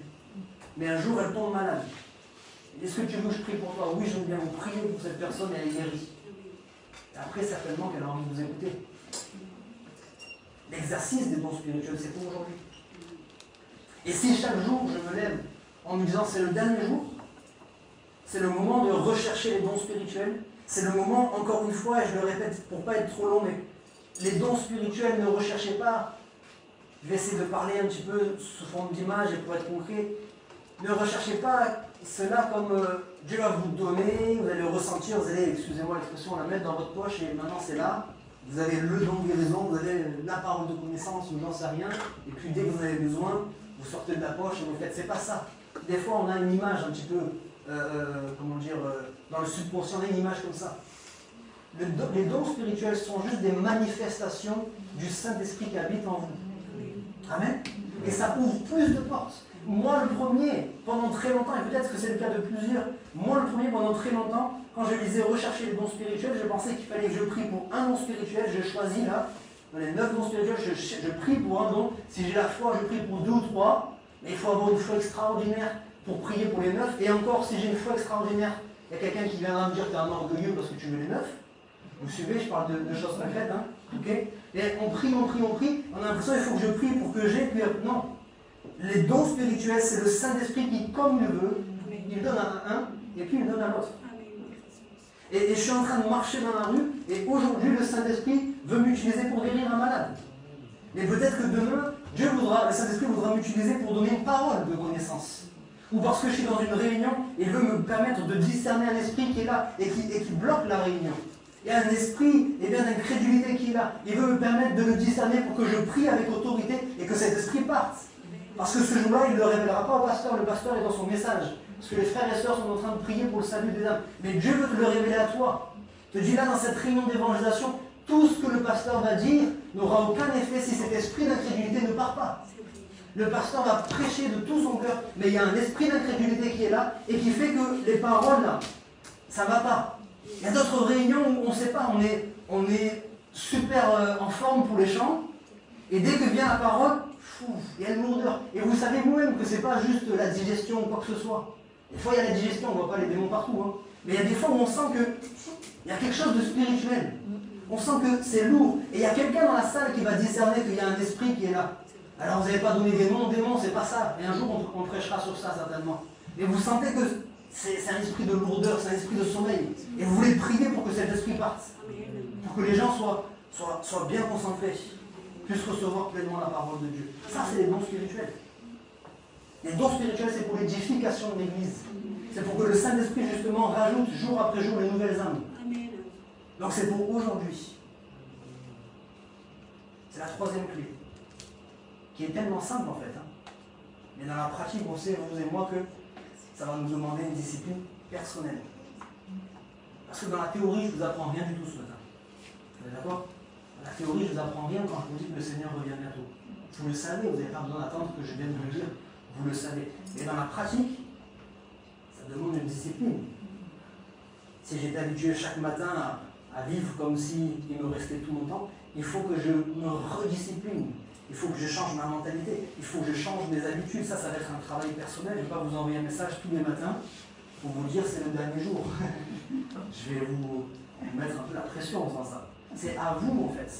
Mais un jour, elle tombe malade. Est-ce que tu veux que je prie pour toi? Oui, j'aime bien vous prier pour cette personne et elle est guérie. Et après, certainement qu'elle a envie de vous écouter. L'exercice des dons spirituels, c'est pour aujourd'hui. Et si chaque jour, je me lève en me disant c'est le dernier jour, c'est le moment de rechercher les dons spirituels, c'est le moment, encore une fois, et je le répète pour ne pas être trop long, mais les dons spirituels, ne recherchez pas, je vais essayer de parler un petit peu sous forme d'image et pour être concret, ne recherchez pas cela comme Dieu va vous donner, vous allez le ressentir, vous allez, excusez-moi l'expression, la mettre dans votre poche et maintenant c'est là. Vous avez le don de guérison, vous avez la parole de connaissance, ou j'en sais rien, et puis dès que vous en avez besoin, vous sortez de la poche et vous faites. C'est pas ça. Des fois, on a une image un petit peu, dans le subconscient, on a une image comme ça. Les dons spirituels sont juste des manifestations du Saint-Esprit qui habite en vous. Amen. Et ça ouvre plus de portes. Moi, le premier, pendant très longtemps, et peut-être que c'est le cas de plusieurs, moi, le premier, pendant très longtemps, quand je lisais rechercher les dons spirituels, je pensais qu'il fallait que je prie pour un don spirituel. Je choisis là, dans les 9 dons spirituels, je prie pour un don. Si j'ai la foi, je prie pour 2 ou 3. Mais il faut avoir une foi extraordinaire pour prier pour les 9. Et encore, si j'ai une foi extraordinaire, il y a quelqu'un qui viendra me dire que tu es un orgueilleux parce que tu veux les 9. Vous suivez, je parle de choses concrètes. Hein, okay. Et on prie. On a l'impression qu'il faut que je prie pour que j'ai. Non. Les dons spirituels, c'est le Saint-Esprit qui, comme il veut, il donne à un et puis il donne à l'autre. Et je suis en train de marcher dans la rue, et aujourd'hui, le Saint-Esprit veut m'utiliser pour guérir un malade. Mais peut-être que demain, le Saint-Esprit voudra m'utiliser pour donner une parole de connaissance. Ou parce que je suis dans une réunion, et il veut me permettre de discerner un esprit qui est là, et qui bloque la réunion. Il y a un esprit d'incrédulité qui est là. Il veut me permettre de le discerner pour que je prie avec autorité, et que cet esprit parte. Parce que ce jour-là, il ne le révélera pas au pasteur, le pasteur est dans son message. Parce que les frères et sœurs sont en train de prier pour le salut des âmes. Mais Dieu veut te le révéler à toi. Te dis là, dans cette réunion d'évangélisation, tout ce que le pasteur va dire n'aura aucun effet si cet esprit d'incrédulité ne part pas. Le pasteur va prêcher de tout son cœur, mais il y a un esprit d'incrédulité qui est là et qui fait que les paroles, là, ça ne va pas. Il y a d'autres réunions où on ne sait pas, on est super en forme pour les chants, et dès que vient la parole, il y a une lourdeur. Et vous savez vous-même que ce n'est pas juste la digestion ou quoi que ce soit. Des fois, il y a la digestion, on ne voit pas les démons partout. Hein. Mais il y a des fois où on sent qu'il y a quelque chose de spirituel. On sent que c'est lourd. Et il y a quelqu'un dans la salle qui va discerner qu'il y a un esprit qui est là. Alors vous n'avez pas donné des noms, démons, c'est pas ça. Et un jour, on prêchera sur ça, certainement. Et vous sentez que c'est un esprit de lourdeur, c'est un esprit de sommeil. Et vous voulez prier pour que cet esprit parte. Pour que les gens soient bien concentrés. Puissent recevoir pleinement la parole de Dieu. Ça, c'est les dons spirituels. Les dons spirituels, c'est pour l'édification de l'Église. C'est pour que le Saint-Esprit, justement, rajoute jour après jour les nouvelles âmes. Donc c'est pour aujourd'hui. C'est la troisième clé. Qui est tellement simple, en fait. Hein. Mais dans la pratique, on sait, vous et moi, que ça va nous demander une discipline personnelle. Parce que dans la théorie, je ne vous apprends rien du tout ce matin. Vous êtes d'accord? Dans la théorie, je ne vous apprends rien quand je vous dis que le Seigneur revient bientôt. Vous le savez, vous n'avez pas besoin d'attendre que je vienne vous le dire. Vous le savez. Mais dans la pratique, ça demande une discipline. Si j'étais habitué chaque matin à vivre comme s'il me restait tout mon temps, il faut que je me rediscipline. Il faut que je change ma mentalité. Il faut que je change mes habitudes. Ça va être un travail personnel. Je ne vais pas vous envoyer un message tous les matins pour vous dire c'est le dernier jour. Je vais vous mettre un peu la pression en faisant ça. C'est à vous, en fait,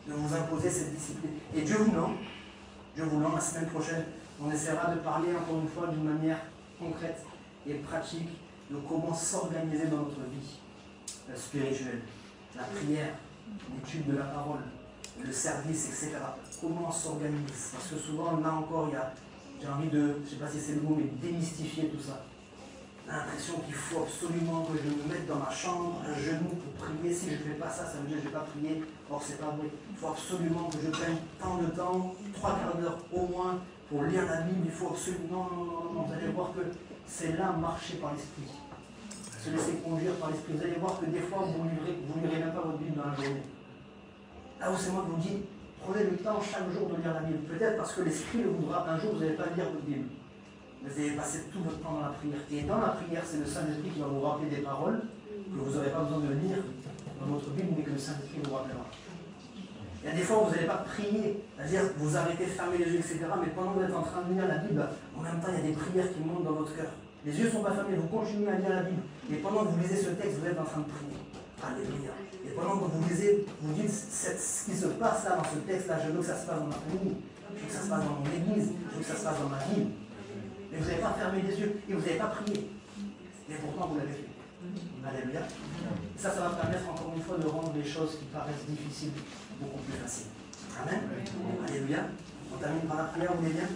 de vous imposer cette discipline. Et Dieu vous lance la semaine prochaine. On essaiera de parler encore une fois d'une manière concrète et pratique de comment s'organiser dans notre vie spirituelle. La prière, l'étude de la parole, le service, etc. Comment on s'organise. Parce que souvent, là encore, j'ai envie de, je ne sais pas si c'est le mot, mais démystifier tout ça. L'impression qu'il faut absolument que je me mette dans ma chambre, à genoux pour prier. Si je ne fais pas ça, ça veut dire que je ne vais pas prier. Or, c'est pas vrai. Il faut absolument que je prenne tant de temps, 3 quarts d'heure au moins, pour lire la Bible. Il faut absolument... Non. Vous allez voir que c'est là marcher par l'Esprit. se laisser conduire par l'Esprit. Vous allez voir que des fois, vous ne lirez même pas votre Bible dans la journée. Là où c'est moi qui vous dis, prenez le temps chaque jour de lire la Bible. Peut-être parce que l'Esprit le voudra, un jour vous n'allez pas lire votre Bible. Vous allez passer tout votre temps dans la prière. Et dans la prière, c'est le Saint-Esprit qui va vous rappeler des paroles que vous n'aurez pas besoin de lire dans votre Bible, mais que le Saint-Esprit vous rappellera. Il y a des fois où vous n'allez pas prier, c'est-à-dire vous arrêtez, fermez les yeux, etc. Mais pendant que vous êtes en train de lire la Bible, en même temps, il y a des prières qui montent dans votre cœur. Les yeux ne sont pas fermés, vous continuez à lire la Bible. Et pendant que vous lisez ce texte, vous êtes en train de prier. Alléluia. Et pendant que vous lisez, vous dites ce qui se passe là dans ce texte-là, je veux que ça se passe dans ma famille, je veux que ça se passe dans mon église, je veux que ça se passe dans ma vie. Mais vous n'avez pas fermé les yeux et vous n'avez pas prié. Mais pourtant, vous l'avez fait. Alléluia. Ça va permettre encore une fois de rendre les choses qui paraissent difficiles beaucoup plus faciles. Amen. Alléluia. On termine par la prière, vous voulez bien?